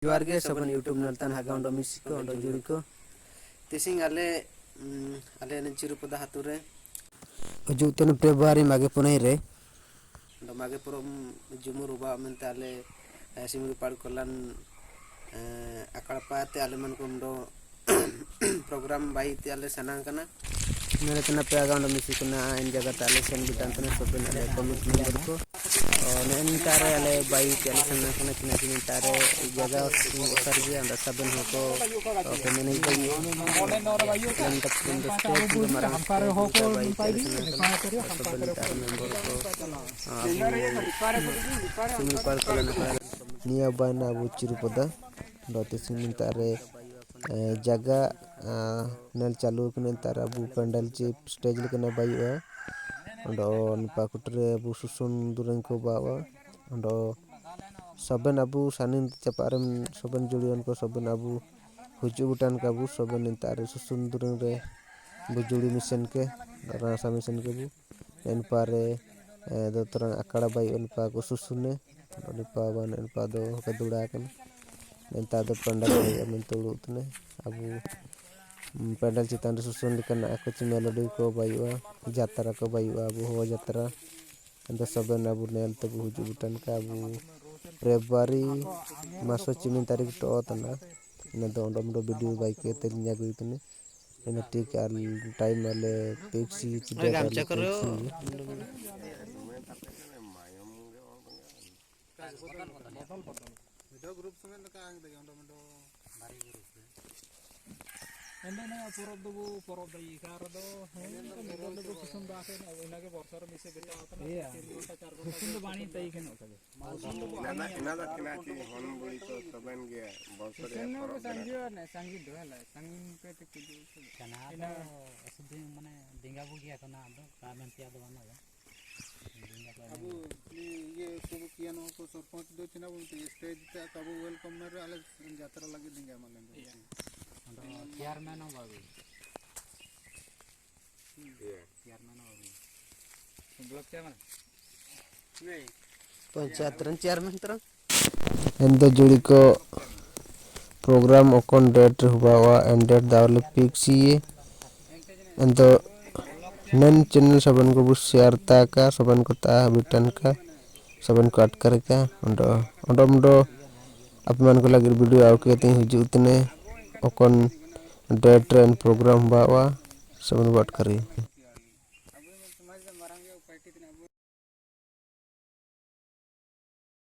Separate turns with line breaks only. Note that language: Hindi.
जुआर गे सबन यूट्यूब नलतन हागा ओंडो मिसिको ओंडो जुड़ी को तिसिंग आले आले चिरु पदा हातुरे जुतन फेब्रुआरी मागे पुनई रे ओंडो मागे पुरम जुमुर उबा मेनते आले सिमिग पाड़ कोलान अकड़पाते आले मन को ओंडो प्रोग्राम बाई ते आले सनांग कना मेरे तना पे आगा ओंडो मिसिको ना इन जगह ताले सेन बिटान तने सोबन आले कमिटमेंट को नेंटारे आले बाई ते आले सनांग कना चिना चिनारे जगह सर गया अंडा सबन होको फेमिनी को प्लान तक इंडस्ट्री हमारा हमारे होको बाई ते आले सनांग कना सबन तारे मेंबर को सिमिल पार कोला ना निया बाना अबु चिरुपदा दोते सिमिल तारे जगह नल चालू कने तारा अबु पंडल चिप स्टेज लेकना बाईवा ओंडो निपाकुटरे अबु सुसुन दुरंग को बावा ओंडो सबन अबु सानिन चपारम सबन जुड़ियन को सबन अबु हुजु उटान का अबु सबन तारे सुसुन दुरंग रे बुजुड़ी मिशन के रासा मिशन के बु एन पारे दो तरंग अकड़ा बाई उनपा को सुसुने निपा बन एनपा दो का दुड़ा कन नेता दो पंडल अमन तोड़ू तने अबु पंडल चितान सुसुन लेकन कुछ मेलोडी को बाईवा जात्रा को बाईवा अबु हो जात्रा अंत सबन अबु नेल तब हुजु बुटन का अबु फेब्रुआरी मासो चिमिन तारीख तो तना इन दो ओंडो वीडियो बाइक के तेलिया गई तने इन ठीक आल टाइम वाले पेप्सी चिड़िया वाले पेप्सी वीडियो ग्रुप संगे लका आंग दे ओंडो मंडो बारी ग्रुप एंडे परब दो परब दई कार दो मेरल दो कुसुम दासे इना के वर्षर मिसे बेटा होता है 3 घंटा 4 घंटा कुसुम दो बाणी तई के नोता इना दा किना की हन बुड़ी तो सबन गे वर्षर या परब संगियो ने संगी दोला संगिन पे ते कुदु kana इना असुदि माने डिंगा बुगिया कना दो कामेन तिया दो बना अब ये सब किया नो को सरपंच दो चिना बोलते स्टेज ते कबो वेलकम में आले यात्रा लगी डिंगा माने चेयरमैन हो बाबू चेयरमैन हो ब्लॉक चेयरमैन नहीं पंचायत चेयरमैन तरह एंड जुड़ी को प्रोग्राम ओकन डेट हुआ एंड डेट दावले पिक्सी एंड नन चैनल सबन को बुश शेयर ता का सबन को ता बिटन का सबन को अटकर का ओंडो अपमान को लगे वीडियो आउ के ती हुजु तने ओकन डेट एंड प्रोग्राम बावा सबन बात करी।